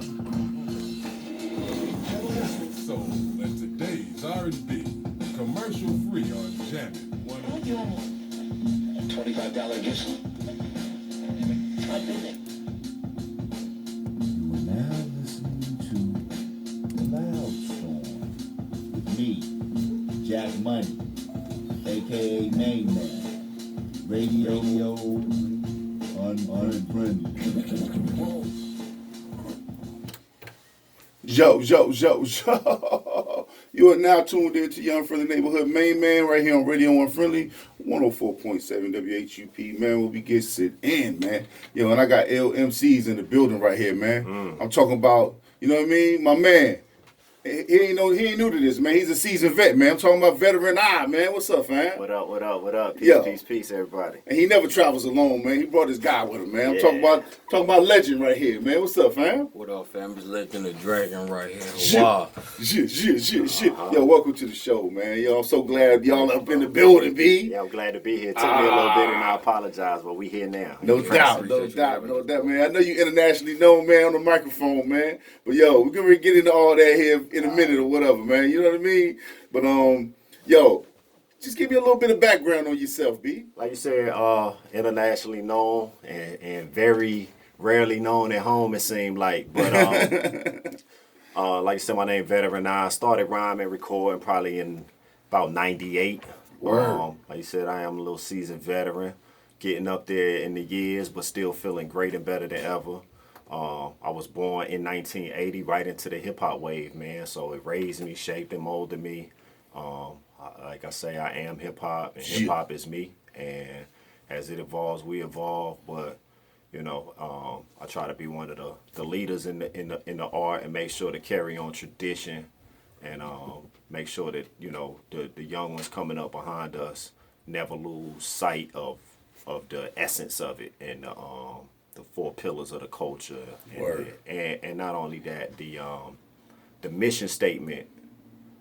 Soul and today's R&B, commercial free on Janet. What do you want? $25 gift. I'm busy. You are now listening to The Loud Storm with me, Jack Money, aka Main Man, Radio Unfriendly. Yo. You are now tuned in to Young Friendly Neighborhood Main Man right here on Radio Unfriendly, 104.7 WHUP, man. We'll be getting in, man. Yo, and I got LMCs in the building right here, man. I'm talking about, you know what I mean? My man. He ain't new to this, man. He's a seasoned vet, man. I'm talking about veteran man. What's up, man? What up? Peace, everybody. And he never travels alone, man. He brought his guy with him, man. I'm Yeah. talking about legend right here, man. What's up, fam? What up, fam? It's Legend the Dragon right here. Wow. Shit. Yo, welcome to the show, man. Yo, I'm so glad y'all up in the building, B. Yeah, I'm glad to be here. It took me a little bit, and I apologize, but we here now. No doubt, man. I know you internationally known, man, on the microphone, man. But yo, we're gonna get into all that here in a minute or whatever, man. You know what I mean? But yo, just give me a little bit of background on yourself, B. Like you said, internationally known and very rarely known at home, it seemed like. But like you said, my name Veteran. I started rhyming, recording probably in about 98. Like you said, I am a little seasoned veteran, getting up there in the years, but still feeling great and better than ever. I was born in 1980, right into the hip hop wave, man. So it raised me, shaped and molded me. Like I say, I am hip hop, and hip hop is me. And as it evolves, we evolve. But you know, I try to be one of the leaders in the art and make sure to carry on tradition, and make sure that the young ones coming up behind us never lose sight of the essence of it and the four pillars of the culture, and not only that, the mission statement,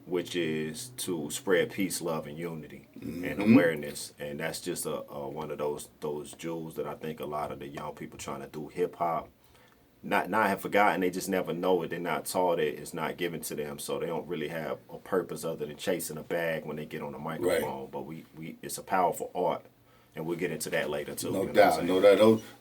which is to spread peace, love, and unity and awareness, and that's just one of those jewels that I think a lot of the young people trying to do hip hop not have forgotten. They just never know it. They're not taught it. It's not given to them, so they don't really have a purpose other than chasing a bag when they get on the microphone. Right. But we it's a powerful art. And we'll get into that later, too. No doubt.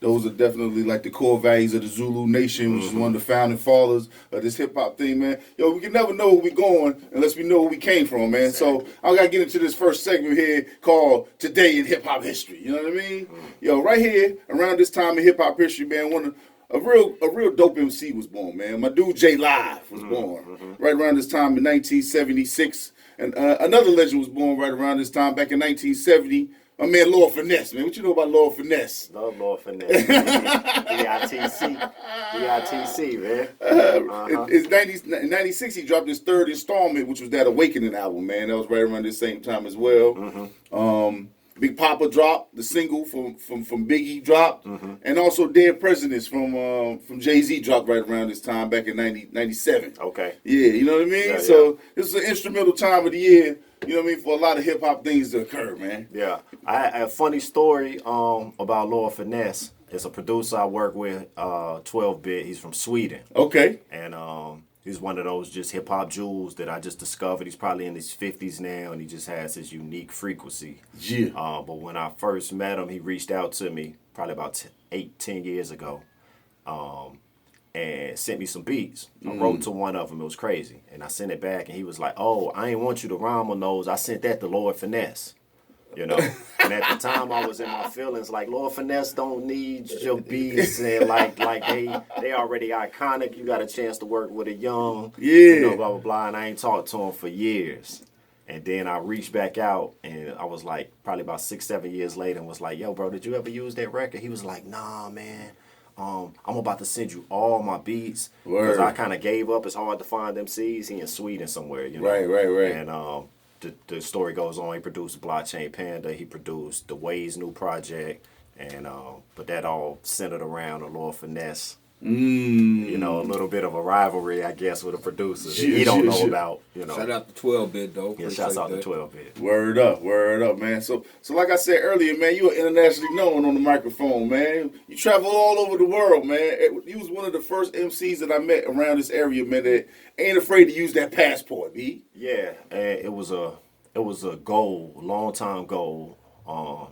Those are definitely like the core values of the Zulu Nation, which is one of the founding fathers of this hip-hop thing, man. Yo, we can never know where we're going unless we know where we came from, man. Exactly. So I got to get into this first segment here called Today in Hip-Hop History. You know what I mean? Yo, right here, around this time in hip-hop history, man, a real dope MC was born, man. My dude J Live was born right around this time in 1976. And another legend was born right around this time, back in 1970. My man, Lord Finesse, man. What you know about Lord Finesse? Love Lord Finesse. DITC, man. In 96, he dropped his third installment, which was that Awakening album, man. That was right around the same time as well. Big Papa dropped, the single from Biggie dropped, and also Dead Presidents from Jay-Z dropped right around this time, back in 97. Okay. Yeah, you know what I mean? Yeah, so this is an instrumental time of the year, you know what I mean, for a lot of hip-hop things to occur, man. Yeah. I have a funny story about Lord Finesse. It's a producer I work with, 12-bit. He's from Sweden. Okay. And he's one of those just hip-hop jewels that I just discovered. He's probably in his 50s now, and he just has his unique frequency. Yeah. But when I first met him, he reached out to me probably about 10 years ago. And sent me some beats. I wrote to one of them. It was crazy. And I sent it back, and he was like, oh, I ain't want you to rhyme on those. I sent that to Lord Finesse. You know? And at the time, I was in my feelings like, Lord Finesse don't need your beats. And like they already iconic. You got a chance to work with a young. Yeah. You know, blah, blah, blah. And I ain't talked to him for years. And then I reached back out, and I was like, probably about 6-7 years later, and was like, yo, bro, did you ever use that record? He was like, nah, man. I'm about to send you all my beats because I kind of gave up. It's hard to find MCs. He in Sweden somewhere, you know. Right. And the story goes on. He produced Blockchain Panda. He produced the Ways new project, and but that all centered around the Lord Finesse You know, a little bit of a rivalry, I guess, with a producer that he don't know about. You know, Shout out to 12-bit though. yeah, shouts out to 12-bit. Word up, man. So like I said earlier, man, you are internationally known on the microphone, man. You travel all over the world, man. You was one of the first MCs that I met around this area, man, that ain't afraid to use that passport, B. Yeah, and it was a goal, long time goal. I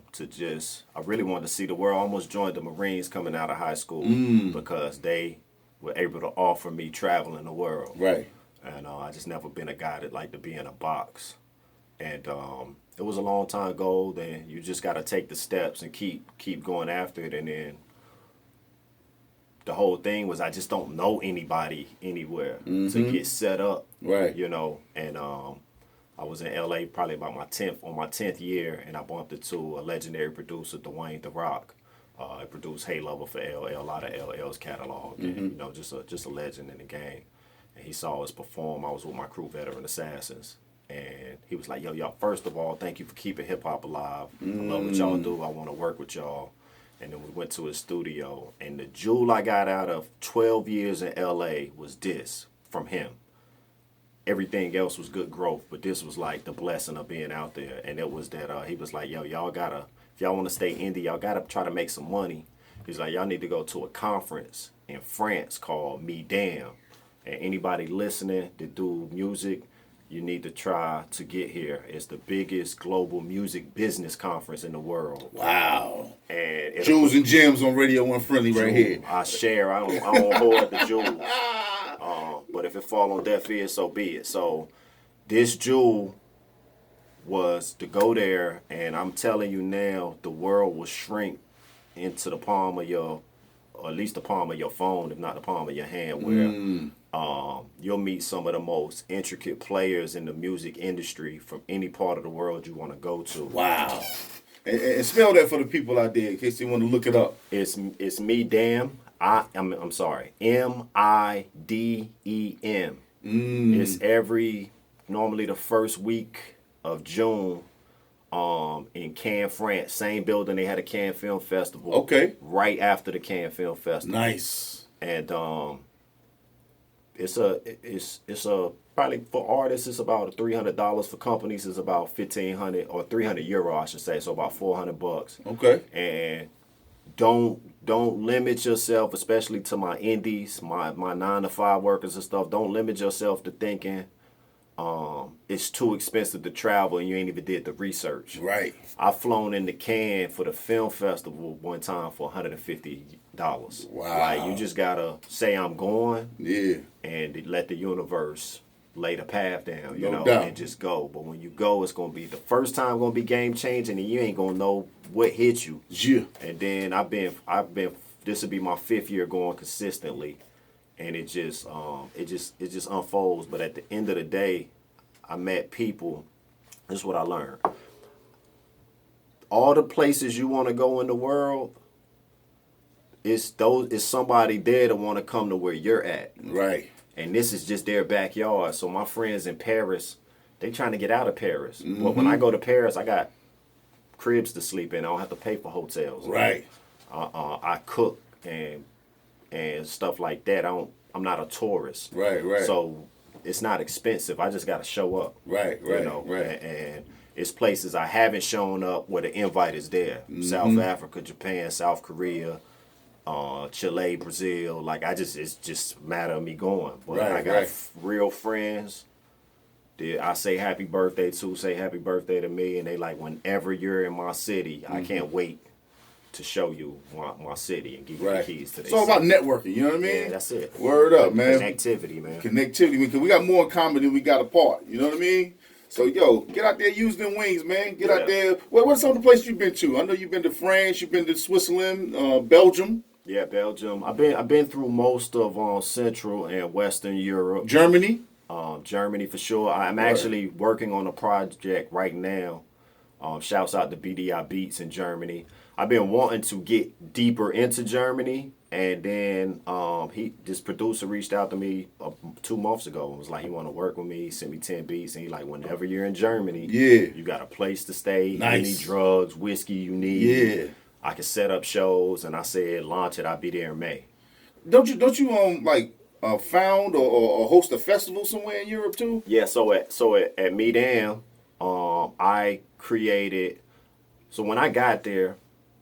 really wanted to see the world. I almost joined the Marines coming out of high school because they were able to offer me traveling the world. Right. And I just never been a guy that liked to be in a box. And it was a long time goal. Then you just got to take the steps and keep going after it. And then the whole thing was I just don't know anybody anywhere to get set up. Right. You know, and I was in LA probably about my 10th year, and I bumped into a legendary producer, Dwayne The Rock. I produced Hey Lover for LL, a lot of LL's catalog, and you know, just a legend in the game. And he saw us perform. I was with my crew, Veteran Assassins, and he was like, "Yo, y'all, first of all, thank you for keeping hip hop alive. I love what y'all do. I want to work with y'all." And then we went to his studio, and the jewel I got out of 12 years in LA was this from him. Everything else was good growth, but this was like the blessing of being out there. And it was that he was like, "Yo, y'all gotta, if y'all want to stay indie, y'all gotta try to make some money." He's like, "Y'all need to go to a conference in France called Me Damn. And anybody listening that do music, you need to try to get here. It's the biggest global music business conference in the world." Wow. And Jewels and gems on Radio 1 Friendly right here. I share. I don't hoard the jewels. But if it fall on deaf ears, so be it. So this jewel was to go there, and I'm telling you now, the world will shrink into the palm of your, or at least the palm of your phone, if not the palm of your hand, where you'll meet some of the most intricate players in the music industry from any part of the world you want to go to. Wow. And spell that for the people out there in case they want to look it up. It's Me Damn. I'm sorry, MIDEM. It's normally the first week of June in Cannes, France. Same building they had a Cannes Film Festival. Okay. Right after the Cannes Film Festival. Nice. And it's a probably for artists it's about $300. For companies it's about 1,500 or 300 euro, I should say. So about $400. Okay. And don't limit yourself, especially to my indies, my 9-to-5 workers and stuff. Don't limit yourself to thinking it's too expensive to travel and you ain't even did the research. Right. I've flown into Cannes for the film festival one time for $150. Wow. Like, you just gotta say I'm going. Yeah. And let the universe lay the path down, you No know, doubt. and just go. But when you go, it's gonna be the first time gonna be game changing, and you ain't gonna know what hit you. Yeah. And then I've been. This will be my 5th year going consistently, and it just unfolds. But at the end of the day, I met people. This is what I learned. All the places you want to go in the world, it's somebody there to want to come to where you're at. Right. And this is just their backyard. So my friends in Paris, they trying to get out of Paris. But when I go to Paris, I got cribs to sleep in. I don't have to pay for hotels. Right. I cook and stuff like that. I'm not a tourist. Right. So it's not expensive. I just got to show up. Right. You know, and it's places I haven't shown up where the invite is there. South Africa, Japan, South Korea, Chile, Brazil. Like, it's just a matter of me going. But I got real friends that I say happy birthday to, say happy birthday to me, and they like, whenever you're in my city, I can't wait to show you my city and give you the keys to this. It's all about networking, you know what I mean? Yeah, that's it. Word up, man. Connectivity, man. Connectivity, because we got more in common than we got apart, you know what I mean? So, yo, get out there, use them wings, man. Get out there. What's some of the places you've been to? I know you've been to France, you've been to Switzerland, Belgium. Yeah, Belgium. I've been through most of Central and Western Europe. Germany. Germany for sure. I'm actually working on a project right now. Shouts out to BDI Beats in Germany. I've been wanting to get deeper into Germany, and then this producer reached out to me 2 months ago and was like, he want to work with me. He sent me 10 beats, and he like, whenever you're in Germany, you got a place to stay, any drugs, whiskey you need. Yeah. I can set up shows, and I said, launch it. I'll be there in May. don't you like found or host a festival somewhere in Europe too? Yeah, so at Medan, I created. So when I got there,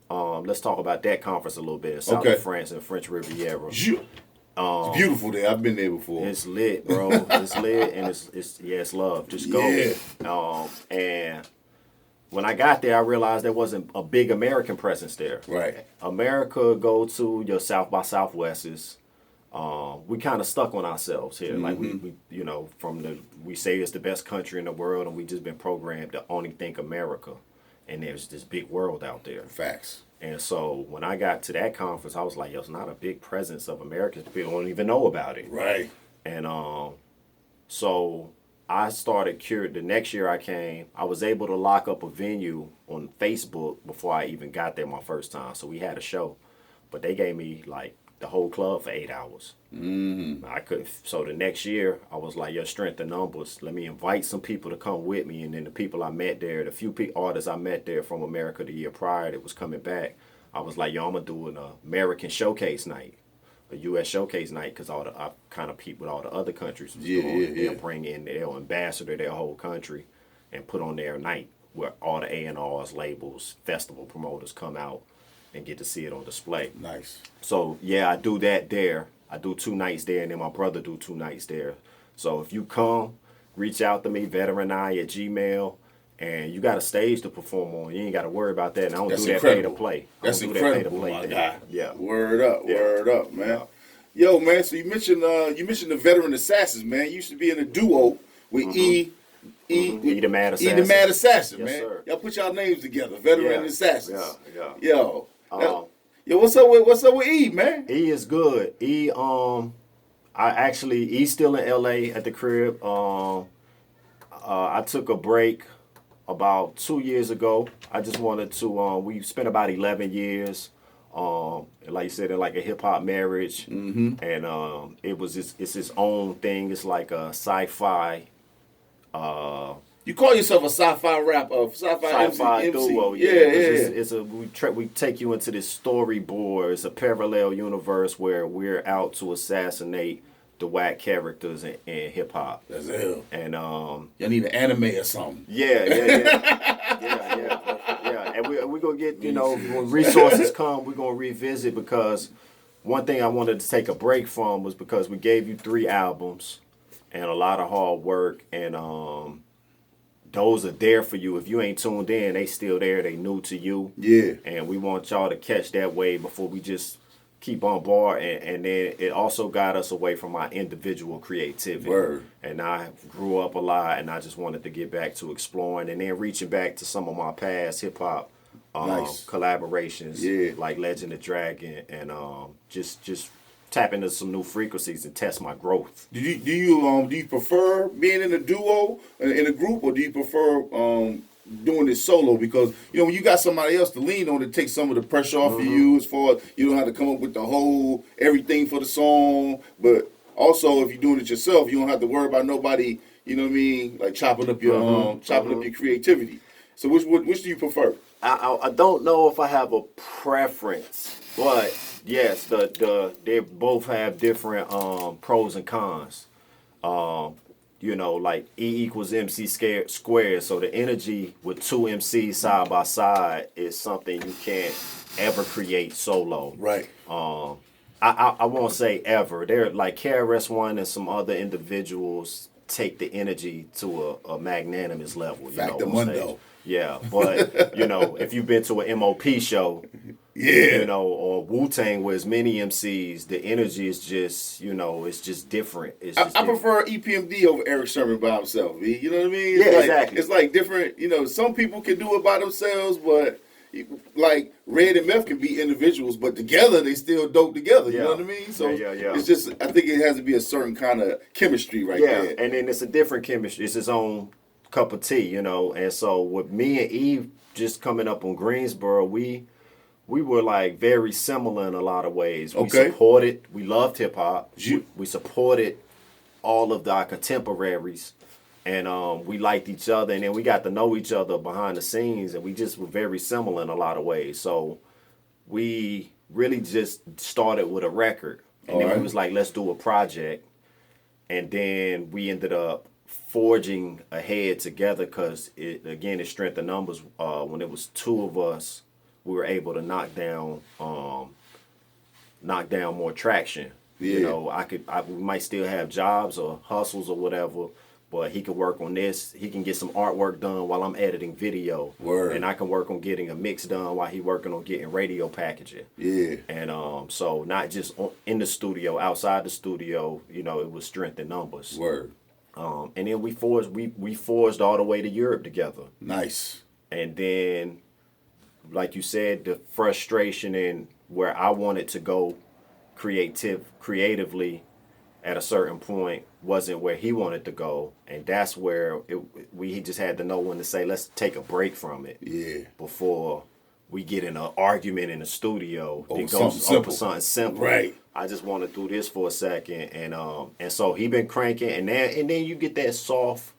let's talk about that conference a little bit in South Okay. of France and French Riviera. It's beautiful there. I've been there before. It's lit, bro. It's lit, and it's love. Just go. Yeah. And when I got there, I realized there wasn't a big American presence there. Right. America go to your South by Southwest's. We kind of stuck on ourselves here. Like we you know, we say it's the best country in the world, and we just been programmed to only think America. And there's this big world out there. Facts. And so when I got to that conference, I was like, yo, it's not a big presence of Americans. People don't even know about it. Right. And so I started the next year I came, I was able to lock up a venue on Facebook before I even got there my first time. So we had a show, but they gave me like the whole club for 8 hours. I couldn't. So the next year I was like, your strength in numbers. Let me invite some people to come with me. And then the people I met there, the few artists I met there from America the year prior that was coming back, I was like, yo, I'm gonna do an American showcase night, a U.S. showcase night, because I kind of peeped what all the other countries was doing. They'll bring in their ambassador, their whole country, and put on their night where all the A&Rs, labels, festival promoters come out and get to see it on display. Nice. So yeah, I do that there. I do 2 nights there, and then my brother do 2 nights there. So if you come, reach out to me, veterani@gmail, and you got a stage to perform on. You ain't got to worry about that. And I don't That's do that incredible. pay to play. That's I don't do that pay to incredible, play my thing. guy. Yeah. Word up, Yeah. word up, man. Yeah. Yo, man. So you mentioned the Veteran Assassins, man. You used to be in a duo with E the Mad E the Assassin. Mad Assassin, Yes, man. sir. Y'all put y'all names together, Veteran Yeah. Assassins. Yeah. Yo, yo, what's up with E, man? E is good. E E's still in LA at the crib. I took a break about 2 years ago. I just wanted to we spent about 11 years like you said, in like a hip hop marriage. And it's its own thing. It's like a sci-fi You call yourself a sci-fi sci-fi MC. duo. Yeah. It's we take you into this storyboard. It's a parallel universe where we're out to assassinate the whack characters in hip hop. That's hell. And Y'all need an anime or something. yeah. And we're gonna get, when resources come, we're gonna revisit, because one thing I wanted to take a break from was because we gave you 3 albums and a lot of hard work, and those are there for you. If you ain't tuned in, they still there. They new to you. Yeah. And we want y'all to catch that wave before we just keep on board. And then it also got us away from our individual creativity. Word. And I grew up a lot, and I just wanted to get back to exploring and then reaching back to some of my past hip hop Nice. collaborations, Yeah. like Legend of Dragon, and just tap into some new frequencies and test my growth. Do you prefer being in a duo in a group, or do you prefer doing this solo? Because when you got somebody else to lean on, it takes some of the pressure off of you, as far as you don't have to come up with the whole everything for the song. But also, if you're doing it yourself, you don't have to worry about nobody. You know what I mean? Like chopping up your your creativity. So which do you prefer? I don't know if I have a preference, but yes, they both have different pros and cons. Like E equals MC squared. So the energy with 2 MCs side by side is something you can't ever create solo. Right. I won't say ever. They're like KRS-One and some other individuals take the energy to a magnanimous level. Fact on Mundo. stage. Yeah, but if you've been to an MOP show, or Wu-Tang with as many MCs, the energy is just, it's just different. It's just I prefer EPMD over Eric Sherman by himself. You know what I mean? Yeah, It's like, exactly. It's like different. Some people can do it by themselves, but like Red and Meth can be individuals, but together they still dope together. You know what I mean? So Yeah. it's just, I think it has to be a certain kind of chemistry right there. And then it's a different chemistry. It's its own cup of tea, And so with me and Eve just coming up on Greensboro, we were like very similar in a lot of ways. We loved hip hop. We supported all of our contemporaries, and we liked each other, and then we got to know each other behind the scenes, and we just were very similar in a lot of ways. So we really just started with a record. And then Alright. we was like, let's do a project. And then we ended up forging ahead together because it strength of numbers. When it was two of us, we were able to knock down more traction. Yeah. You know, we might still have jobs or hustles or whatever, but he could work on this. He can get some artwork done while I'm editing video. Word. And I can work on getting a mix done while he working on getting radio packaging. Yeah. And so not just in the studio, outside the studio, you know, it was strength in numbers. Word. And then we forged all the way to Europe together. Nice. And then, like you said, the frustration in where I wanted to go creatively at a certain point wasn't where he wanted to go. And that's where we just had to know when to say, let's take a break from it. Yeah. Before we get in an argument in the studio. Over It goes something over simple. something simple. Right. I just want to do this for a second. And so he been cranking. And then you get that soft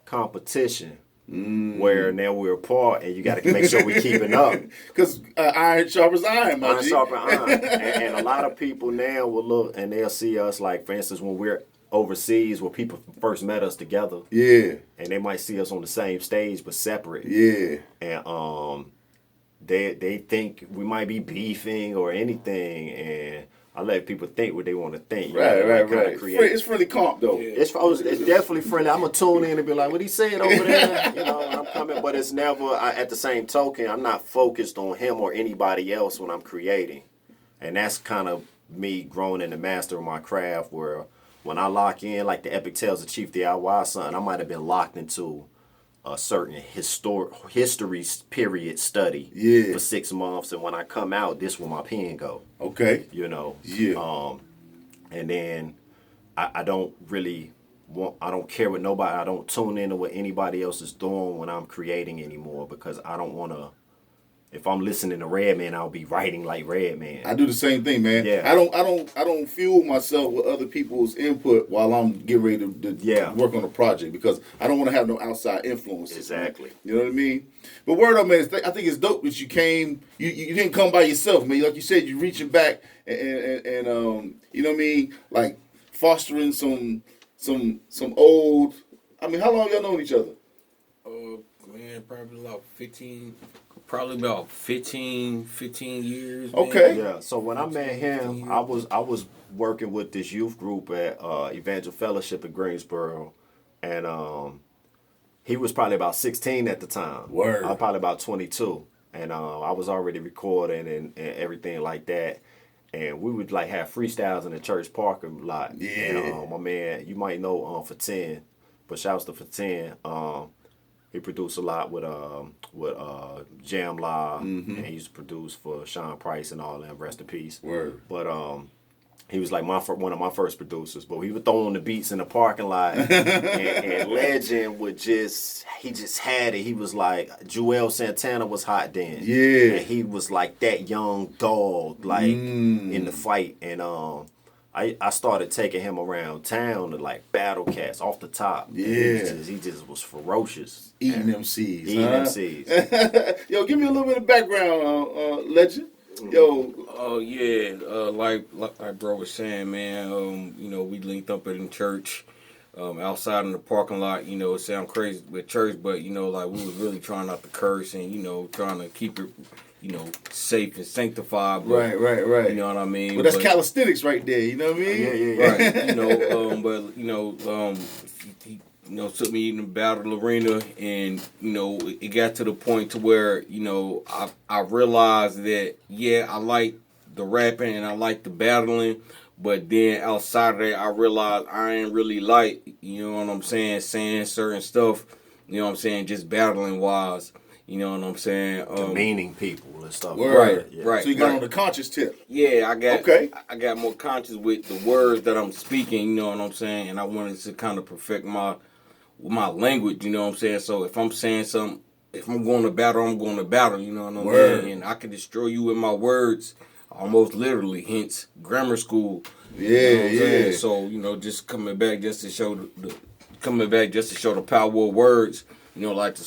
competition. Where now we're apart and you got to make sure we're keeping up. Because iron sharpens iron, my Iron G. sharpen iron. And a lot of people now will look and they'll see us, like, for instance, when we're overseas where people first met us together. Yeah. And they might see us on the same stage but separate. Yeah. And they think we might be beefing or anything, and I let people think what they want to think. Right. It's friendly comp, though. It's definitely friendly. I'm gonna tune in and be like, "What he said over there?" You know, I'm coming, but it's never. At the same token, I'm not focused on him or anybody else when I'm creating, and that's kind of me growing in the master of my craft. Where when I lock in, like the Epic Tales of Chief DIY something, I might have been locked into a certain history period study for 6 months, and when I come out, this where my pen go. Okay. You know. Yeah. And then I don't really I don't care what nobody. I don't tune into what anybody else is doing when I'm creating anymore, because I don't want to. If I'm listening to Redman, I'll be writing like Redman. I do the same thing, man. Yeah. I don't fuel myself with other people's input while I'm getting ready to work on a project, because I don't want to have no outside influence. Exactly. You know what I mean? But word up, man, I think it's dope that you came. You didn't come by yourself, man. Like you said, you're reaching back and you know what I mean, like fostering some old. I mean, how long y'all known each other? Man, probably about 15 years. Okay. Yeah. So when I met him, I was working with this youth group at Evangel Fellowship in Greensboro, and he was probably about 16 at the time. Word. I was probably about 22, and I was already recording and everything like that. And we would like have freestyles in the church parking lot. Yeah. And my man, you might know for 10, but shouts to for 10. He produced a lot with Jam Law, and he used to produce for Sean Price and all that. Rest in peace. Word. But he was like one of my first producers. But he would throw on the beats in the parking lot, and Legend would just had it. He was like, Joel Santana was hot then. Yeah. And he was like that young dog, like in the fight. And I started taking him around town to like battle cats off the top. Yeah. He just was ferocious. Eating them seeds. Eating them seeds. Yo, give me a little bit of background, Legend. Yo. Oh yeah, like bro was saying, man. You know, we linked up in church, outside in the parking lot. You know, it sound crazy with church, but you know, like we was really trying not to curse and you know trying to keep it, you know, safe and sanctified. But, Right. You know what I mean? But that's calisthenics right there. You know what I mean? Yeah. Right. You know, but you know, he, you know, took me in the battle arena, and you know, it got to the point to where you know I realized that I like the rapping and I like the battling, but then outside of that, I realized I ain't really like, you know what I'm saying, certain stuff, you know what I'm saying, just battling wise. You know what I'm saying? Demeaning people and stuff. Word. Right. So you got on the conscious tip. Yeah, Okay. I got more conscious with the words that I'm speaking, you know what I'm saying? And I wanted to kind of perfect my language, you know what I'm saying? So if I'm saying something, if I'm going to battle, I'm going to battle, you know what I'm saying? And I can destroy you with my words, almost literally, hence grammar school. Yeah, you know what I'm yeah. saying? So, you know, just coming back just to show the power of words, you know, like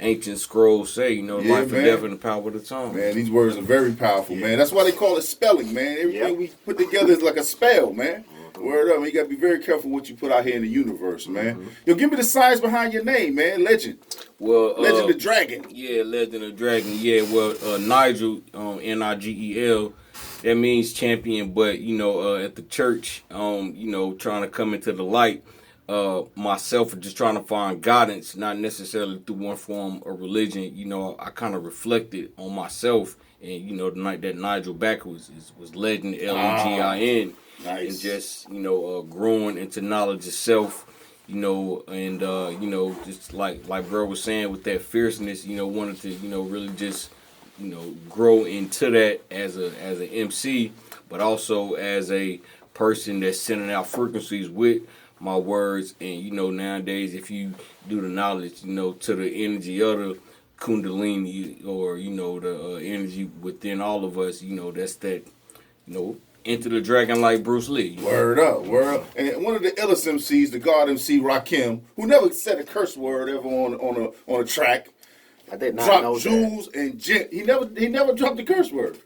ancient scrolls say, you know, Yeah, life man. and death and the power of the tongue. Man, these words are very powerful, man. That's why they call it spelling, man. Everything we put together is like a spell, man. Word up, man. You gotta be very careful what you put out here in the universe, man. Yo, give me the science behind your name, man. Legend. Well, Legend the Dragon. Yeah, Legend of Dragon. Yeah, well, Nigel, Nigel, that means champion. But you know, at the church, you know, trying to come into the light, myself just trying to find guidance, not necessarily through one form of religion. You know, I kind of reflected on myself, and you know, the night that Nigel backwards was Legend, Legin. Nice. And just, you know, growing into knowledge of self, you know, and, you know, just like bro was saying with that fierceness, you know, wanted to, you know, really just, you know, grow into that as an MC, but also as a person that's sending out frequencies with my words. And, you know, nowadays, if you do the knowledge, you know, to the energy of the Kundalini, or, you know, the energy within all of us, you know, that's that, you know, into the dragon like Bruce Lee. Word up, word up. And one of the illest MCs, the God MC Rakim, who never said a curse word ever on a track, I did not know dropped that. jewels and gent. He never dropped a curse word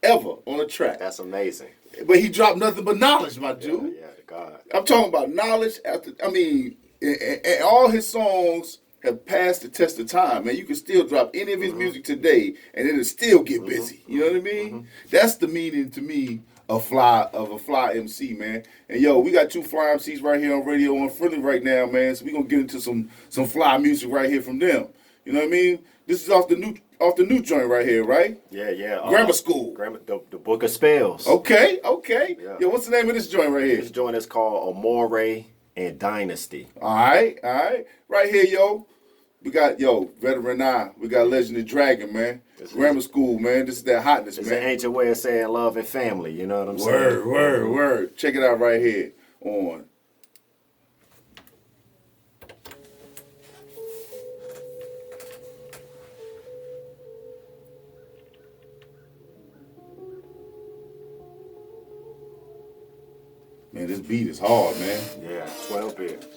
ever on a track. That's amazing. But he dropped nothing but knowledge, my dude. Yeah, God. I'm talking about knowledge. And all his songs have passed the test of time, man. You can still drop any of his music today, and it'll still get busy. You know what I mean? That's the meaning to me of a fly MC, man. And yo, we got 2 fly MCs right here on Radio Unfriendly right now, man. So we gonna get into some fly music right here from them. You know what I mean? This is off the new joint right here, right? Yeah. Grammar School. The Book of Spells. Okay. Yeah. Yo, what's the name of this joint right here? This joint is called Amore and Dynasty. All right. Right here, yo. We got, Veteran I. We got Legend of Dragon, man. Grammar School, man. This is that hotness, It's man. an ancient way of saying love and family. You know what I'm saying? Word. Check it out right here on. Man, this beat is hard, man. Yeah, 12-bit.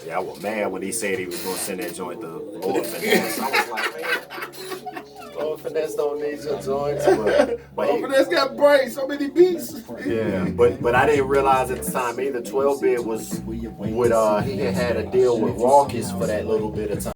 Yeah, I was mad when he said he was going to send that joint to Lord Finesse. I was like, man, Lord Finesse don't need your joints. But he, Finesse got brains, so many beats. yeah, but I didn't realize at the time either 12-bit was with, he had a deal with Rawkus for that little bit of time.